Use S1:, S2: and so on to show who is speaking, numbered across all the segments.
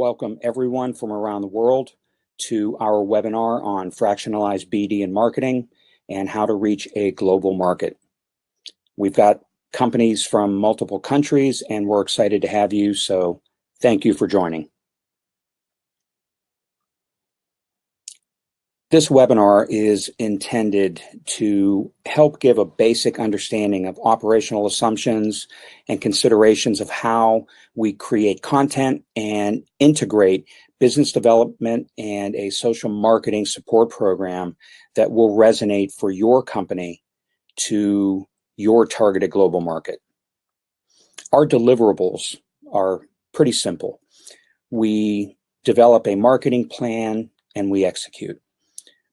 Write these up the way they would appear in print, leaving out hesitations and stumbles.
S1: Welcome everyone from around the world to our webinar on fractionalized BD and marketing and how to reach a global market. We've got companies from multiple countries and we're excited to have you, so thank you for joining. This webinar is intended to help give a basic understanding of operational assumptions and considerations of how we create content and integrate business development and a social marketing support program that will resonate for your company to your targeted global market. Our deliverables are pretty simple. We develop a marketing plan and we execute.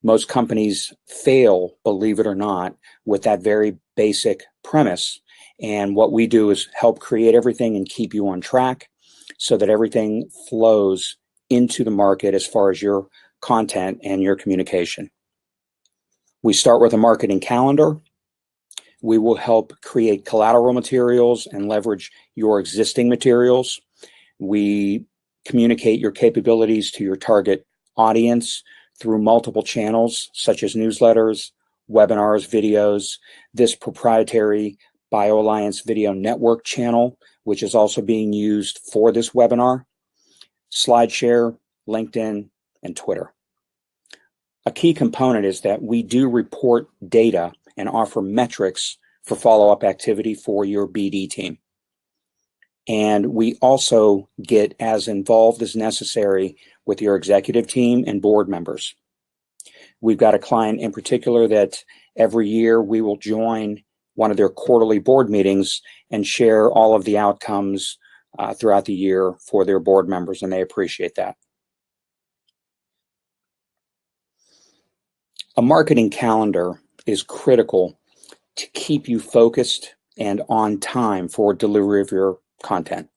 S1: Most companies fail, believe it or not, with that very basic premise. And what we do is help create everything and keep you on track so that everything flows into the market as far as your content and your communication. We start with a marketing calendar. We will help create collateral materials and leverage your existing materials. We communicate your capabilities to your target audience through multiple channels such as newsletters, webinars, videos, this proprietary BioAlliance video network channel, which is also being used for this webinar, SlideShare, LinkedIn, and Twitter. A key component is that we do report data and offer metrics for follow-up activity for your BD team. And we also get as involved as necessary with your executive team and board members. We've got a client in particular that every year we will join one of their quarterly board meetings and share all of the outcomes throughout the year for their board members, and they appreciate that. A marketing calendar is critical to keep you focused and on time for delivery of your content.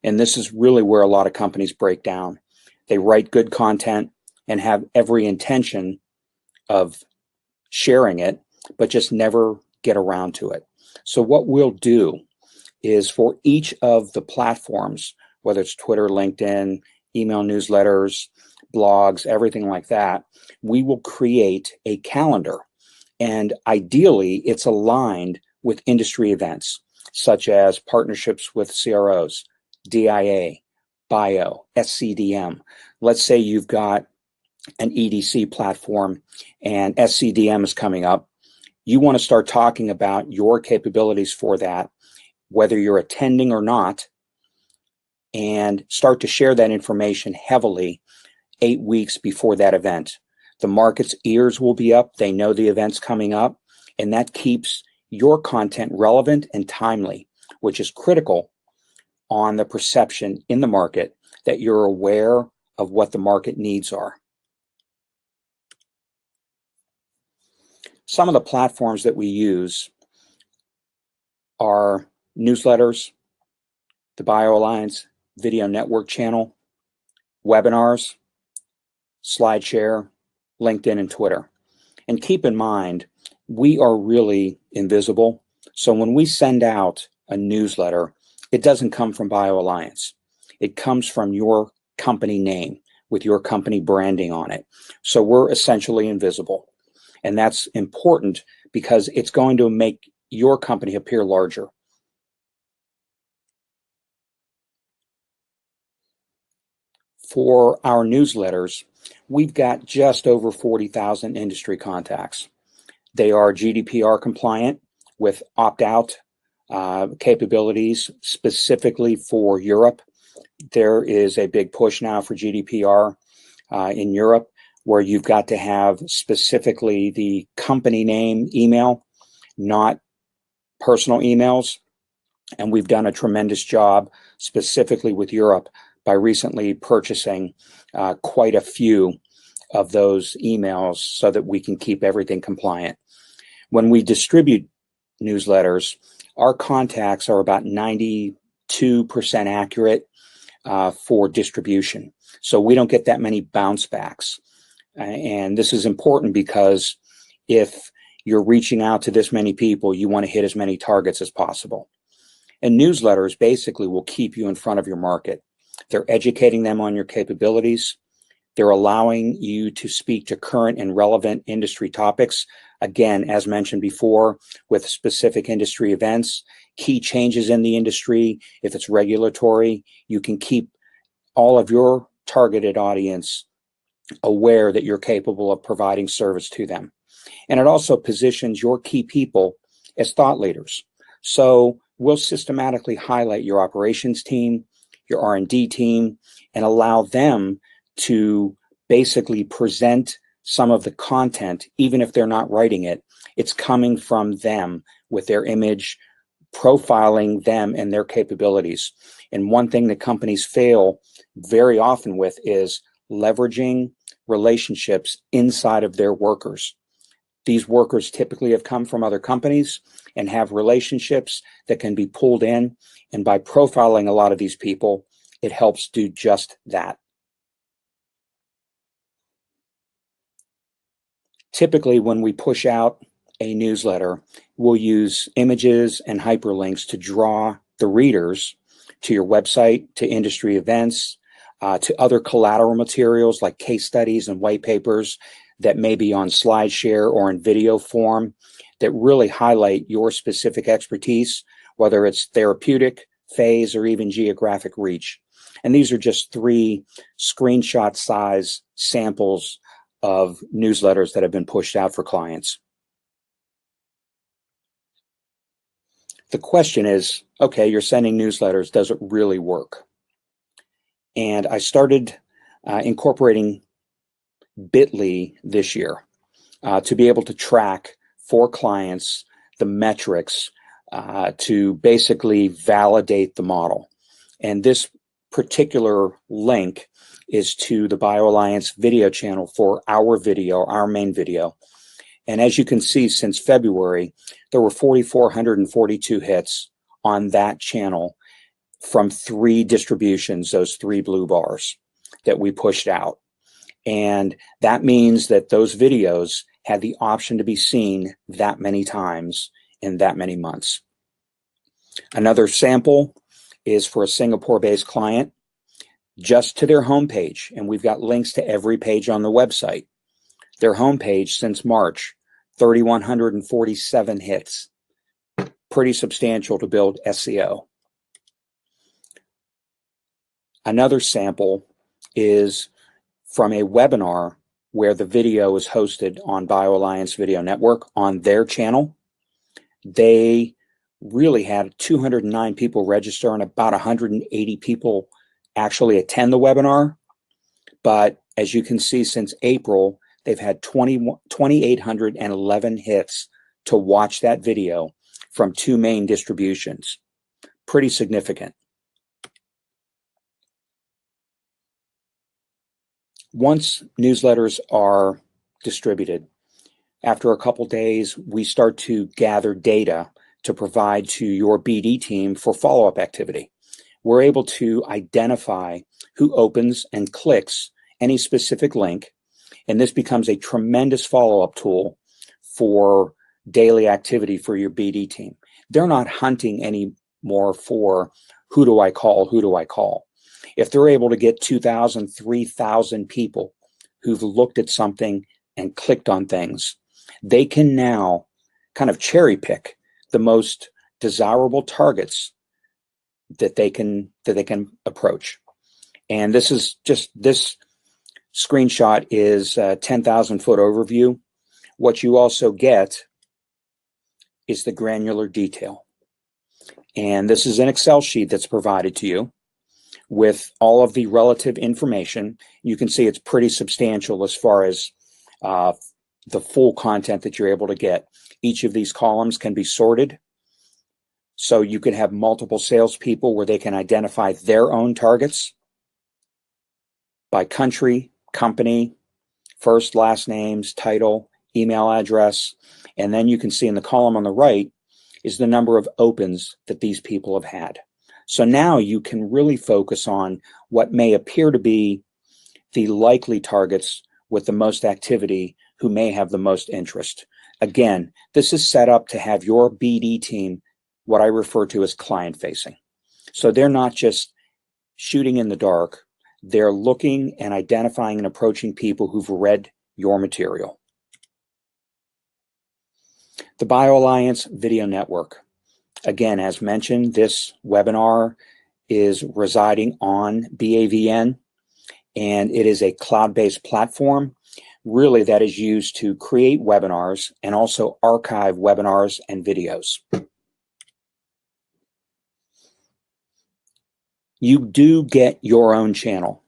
S1: And this is really where a lot of companies break down. They write good content and have every intention of sharing it, but just never get around to it. So what we'll do is for each of the platforms, whether it's Twitter, LinkedIn, email newsletters, blogs, everything like that, we will create a calendar. And ideally, it's aligned with industry events, such as partnerships with CROs, DIA, Bio, SCDM. Let's say you've got an EDC platform and SCDM is coming up. You want to start talking about your capabilities for that, whether you're attending or not, and start to share that information heavily 8 weeks before that event. The market's ears will be up. They know the event's coming up, and that keeps your content relevant and timely, which is critical on the perception in the market that you're aware of what the market needs are. Some of the platforms that we use are newsletters, the BioAlliance video network channel, webinars, SlideShare, LinkedIn, and Twitter. And keep in mind, we are really invisible. So when we send out a newsletter, it doesn't come from BioAlliance. It comes from your company name with your company branding on it. So we're essentially invisible. And that's important because it's going to make your company appear larger. For our newsletters, we've got just over 40,000 industry contacts. They are GDPR compliant with opt-out capabilities specifically for Europe. There is a big push now for GDPR in Europe, where you've got to have specifically the company name email, not personal emails. And we've done a tremendous job specifically with Europe by recently purchasing quite a few of those emails so that we can keep everything compliant. When we distribute newsletters, our contacts are about 92% accurate for distribution. So we don't get that many bounce backs. And this is important because if you're reaching out to this many people, you want to hit as many targets as possible. And newsletters basically will keep you in front of your market. They're educating them on your capabilities. They're allowing you to speak to current and relevant industry topics. Again, as mentioned before, with specific industry events, key changes in the industry. If it's regulatory, you can keep all of your targeted audience aware that you're capable of providing service to them. And it also positions your key people as thought leaders. So we'll systematically highlight your operations team, your R&D team, and allow them to basically present some of the content, even if they're not writing it. It's coming from them with their image, profiling them and their capabilities. And one thing that companies fail very often with is leveraging relationships inside of their workers. These workers typically have come from other companies and have relationships that can be pulled in. And by profiling a lot of these people, it helps do just that. Typically, when we push out a newsletter, we'll use images and hyperlinks to draw the readers to your website, to industry events, to other collateral materials like case studies and white papers that may be on SlideShare or in video form that really highlight your specific expertise, whether it's therapeutic, phase, or even geographic reach. And these are just 3 screenshot size samples of newsletters that have been pushed out for clients. The question is, okay, you're sending newsletters, does it really work? And I started incorporating Bitly this year to be able to track for clients the metrics to basically validate the model. And this particular link is to the BioAlliance video channel for our video, our main video. And as you can see, since February, there were 4,442 hits on that channel from 3 distributions, those 3 blue bars that we pushed out. And that means that those videos had the option to be seen that many times in that many months. Another sample is for a Singapore-based client, just to their homepage. And we've got links to every page on the website. Their homepage since March, 3,147 hits. Pretty substantial to build SEO. Another sample is from a webinar where the video is hosted on BioAlliance Video Network on their channel. They really had 209 people register and about 180 people actually attend the webinar. But as you can see, since April, they've had 2,811 hits to watch that video from 2 main distributions. Pretty significant. Once newsletters are distributed, after a couple days, we start to gather data to provide to your BD team for follow-up activity. We're able to identify who opens and clicks any specific link, and this becomes a tremendous follow-up tool for daily activity for your BD team. They're not hunting anymore for who do I call, who do I call. If they're able to get 2,000, 3,000 people who've looked at something and clicked on things, they can now kind of cherry pick the most desirable targets that they can approach. And this screenshot is a 10,000 foot overview. What you also get is the granular detail. And this is an Excel sheet that's provided to you with all of the relative information. You can see it's pretty substantial as far as the full content that you're able to get. Each of these columns can be sorted. So you can have multiple salespeople where they can identify their own targets by country, company, first, last names, title, email address. And then you can see in the column on the right is the number of opens that these people have had. So now you can really focus on what may appear to be the likely targets with the most activity who may have the most interest. Again, this is set up to have your BD team, what I refer to as client facing. So they're not just shooting in the dark. They're looking and identifying and approaching people who've read your material. The BioAlliance Video Network. Again, as mentioned, this webinar is residing on BAVN, and it is a cloud-based platform really that is used to create webinars and also archive webinars and videos. You do get your own channel.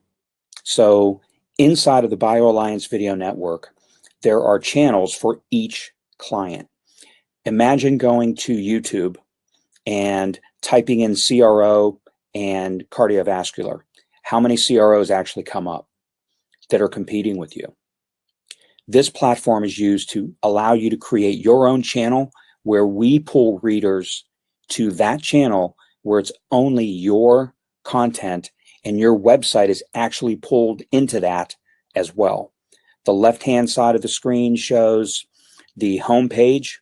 S1: So inside of the BioAlliance Video Network, there are channels for each client. Imagine going to YouTube and typing in CRO and cardiovascular. How many CROs actually come up that are competing with you? This platform is used to allow you to create your own channel where we pull readers to that channel where it's only your content and your website is actually pulled into that as well. The left-hand side of the screen shows the home page,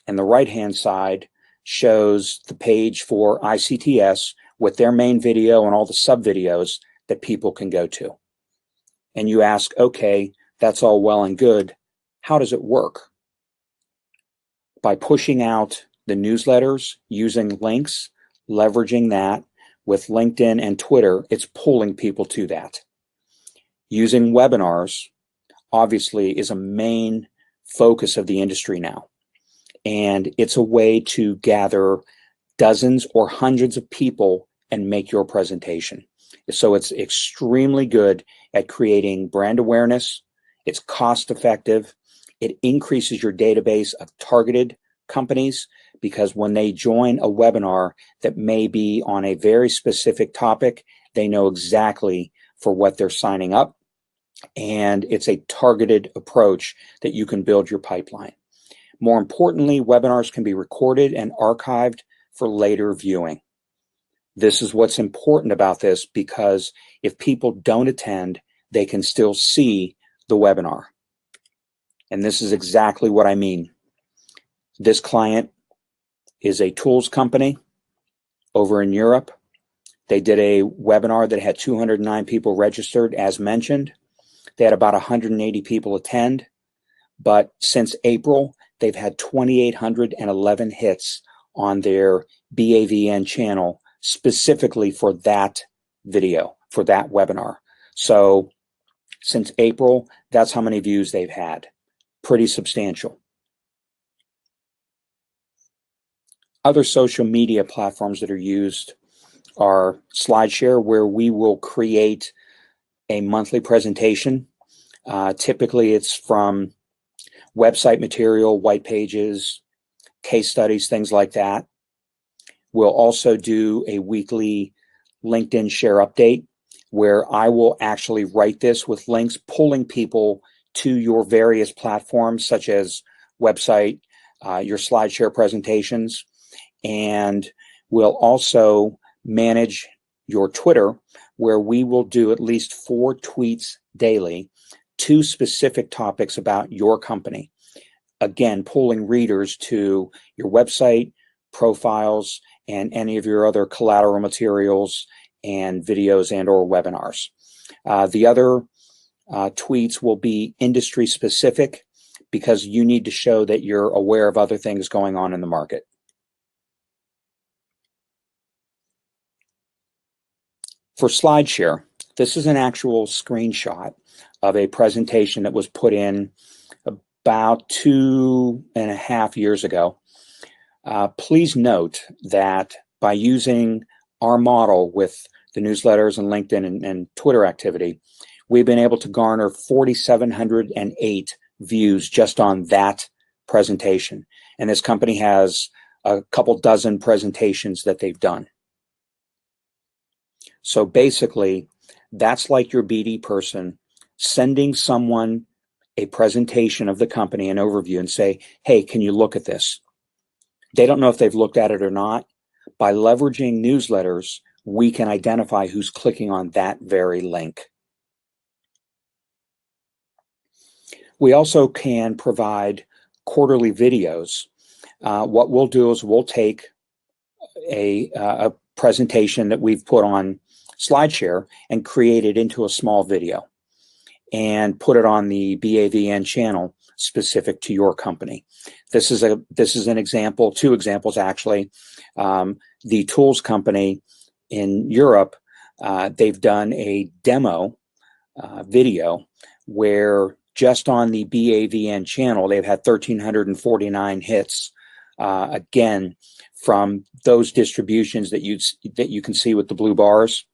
S1: and the right-hand side shows the page for ICTS with their main video and all the sub-videos that people can go to. And you ask, okay, that's all well and good. How does it work? By pushing out the newsletters, using links, leveraging that with LinkedIn and Twitter, it's pulling people to that. Using webinars, obviously, is a main focus of the industry now. And it's a way to gather dozens or hundreds of people and make your presentation. So it's extremely good at creating brand awareness. It's cost effective. It increases your database of targeted companies because when they join a webinar that may be on a very specific topic, they know exactly for what they're signing up. And it's a targeted approach that you can build your pipeline. More importantly, webinars can be recorded and archived for later viewing. This is what's important about this because if people don't attend, they can still see the webinar. And this is exactly what I mean. This client is a tools company over in Europe. They did a webinar that had 209 people registered, as mentioned. They had about 180 people attend. But since April, they've had 2,811 hits on their BAVN channel specifically for that video, for that webinar. So since April, that's how many views they've had. Pretty substantial. Other social media platforms that are used are SlideShare, where we will create a monthly presentation. Typically, it's from website material, white pages, case studies, things like that. We'll also do a weekly LinkedIn share update where I will actually write this with links pulling people to your various platforms such as website, your SlideShare presentations, and we'll also manage your Twitter where we will do at least 4 tweets daily to specific topics about your company. Again, pulling readers to your website, profiles, and any of your other collateral materials and videos and or webinars. The other tweets will be industry specific because you need to show that you're aware of other things going on in the market. For SlideShare, this is an actual screenshot of a presentation that was put in about 2.5 years ago. Please note that by using our model with the newsletters and LinkedIn and Twitter activity, we've been able to garner 4,708 views just on that presentation. And this company has a couple dozen presentations that they've done. So basically, that's like your BD person sending someone a presentation of the company, an overview, and say, hey, can you look at this? They don't know if they've looked at it or not. By leveraging newsletters, we can identify who's clicking on that very link. We also can provide quarterly videos. What we'll do is we'll take a presentation that we've put on SlideShare and create it into a small video and put it on the BAVN channel specific to your company. This is an example, two examples actually. The tools company in Europe, they've done a demo video where just on the BAVN channel, they've had 1,349 hits. Again, from those distributions that you can see with the blue bars.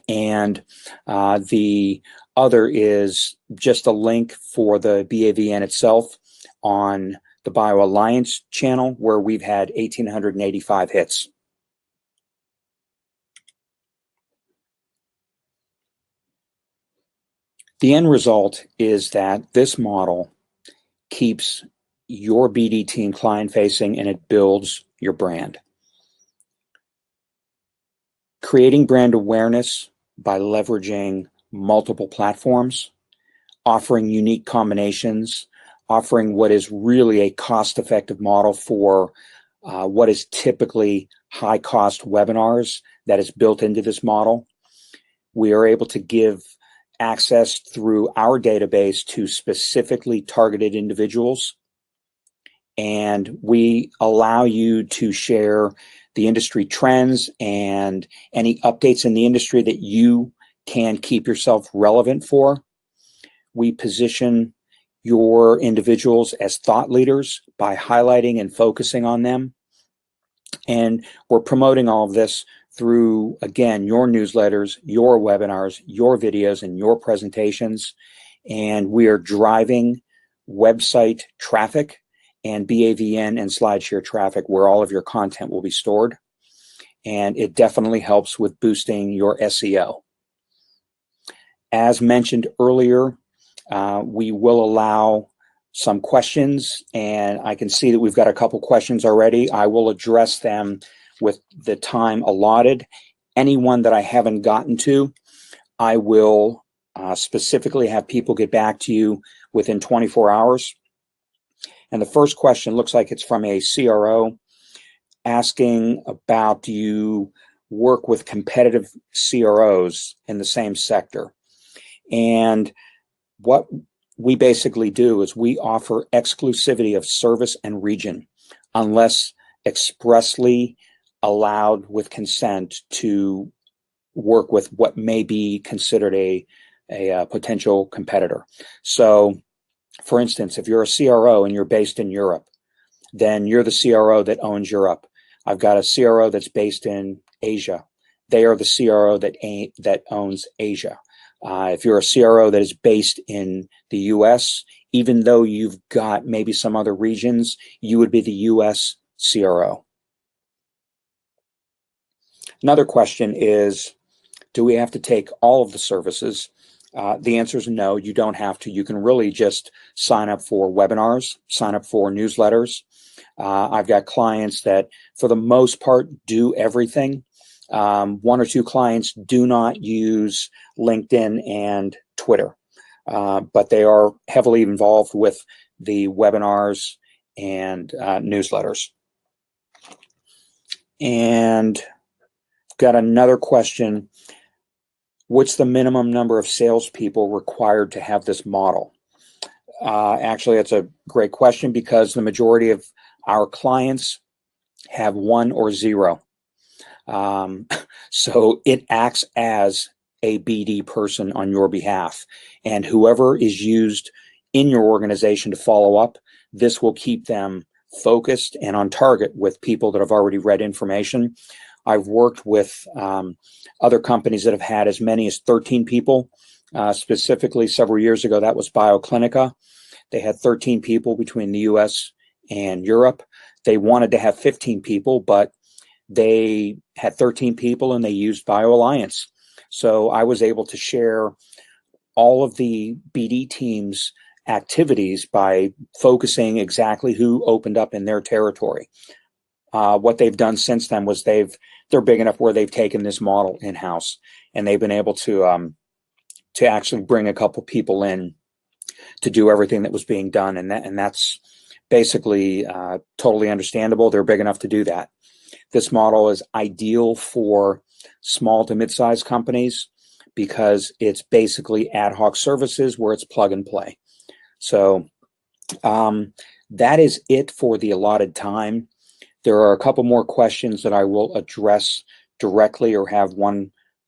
S1: And the other is just a link for the BAVN itself on the BioAlliance channel, where we've had 1,885 hits. The end result is that this model keeps your BD team client-facing and it builds your brand. Creating brand awareness by leveraging multiple platforms, offering unique combinations, offering what is really a cost-effective model for what is typically high-cost webinars that is built into this model. We are able to give access through our database to specifically targeted individuals, and we allow you to share the industry trends and any updates in the industry that you can keep yourself relevant for. We position your individuals as thought leaders by highlighting and focusing on them. And we're promoting all of this through, again, your newsletters, your webinars, your videos, and your presentations. And we are driving website traffic and BAVN and SlideShare traffic where all of your content will be stored. And it definitely helps with boosting your SEO. As mentioned earlier, we will allow some questions, and I can see that we've got a couple questions already. I will address them with the time allotted. Anyone that I haven't gotten to, I will specifically have people get back to you within 24 hours. And the first question looks like it's from a CRO asking about, do you work with competitive CROs in the same sector? And what we basically do is we offer exclusivity of service and region unless expressly allowed with consent to work with what may be considered a potential competitor. So, for instance, if you're a CRO and you're based in Europe, then you're the CRO that owns Europe. I've got a CRO that's based in Asia. They are the CRO that owns Asia. If you're a CRO that is based in the US, even though you've got maybe some other regions, you would be the US CRO. Another question is, do we have to take all of the services? The answer is no, you don't have to. You can really just sign up for webinars, sign up for newsletters. I've got clients that, for the most part, do everything. One or two clients do not use LinkedIn and Twitter, but they are heavily involved with the webinars and newsletters. And got another question. What's the minimum number of salespeople required to have this model? Actually, that's a great question because the majority of our clients have one or zero. So it acts as a BD person on your behalf. And whoever is used in your organization to follow up, this will keep them focused and on target with people that have already read information. I've worked with other companies that have had as many as 13 people. Specifically, several years ago, that was BioClinica. They had 13 people between the US and Europe. They wanted to have 15 people, but they had 13 people and they used BioAlliance. So I was able to share all of the BD team's activities by focusing exactly who opened up in their territory. What they've done since then was they're big enough where they've taken this model in-house and they've been able to actually bring a couple people in to do everything that was being done, and that's basically totally understandable. They're big enough to do that. This model is ideal for small to mid-sized companies because it's basically ad hoc services where it's plug and play. So that is it for the allotted time. There are a couple more questions that I will address directly or have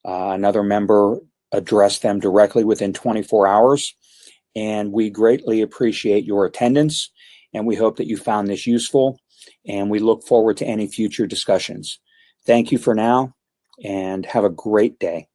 S1: another member address them directly within 24 hours. And we greatly appreciate your attendance, and we hope that you found this useful, and we look forward to any future discussions. Thank you for now, and have a great day.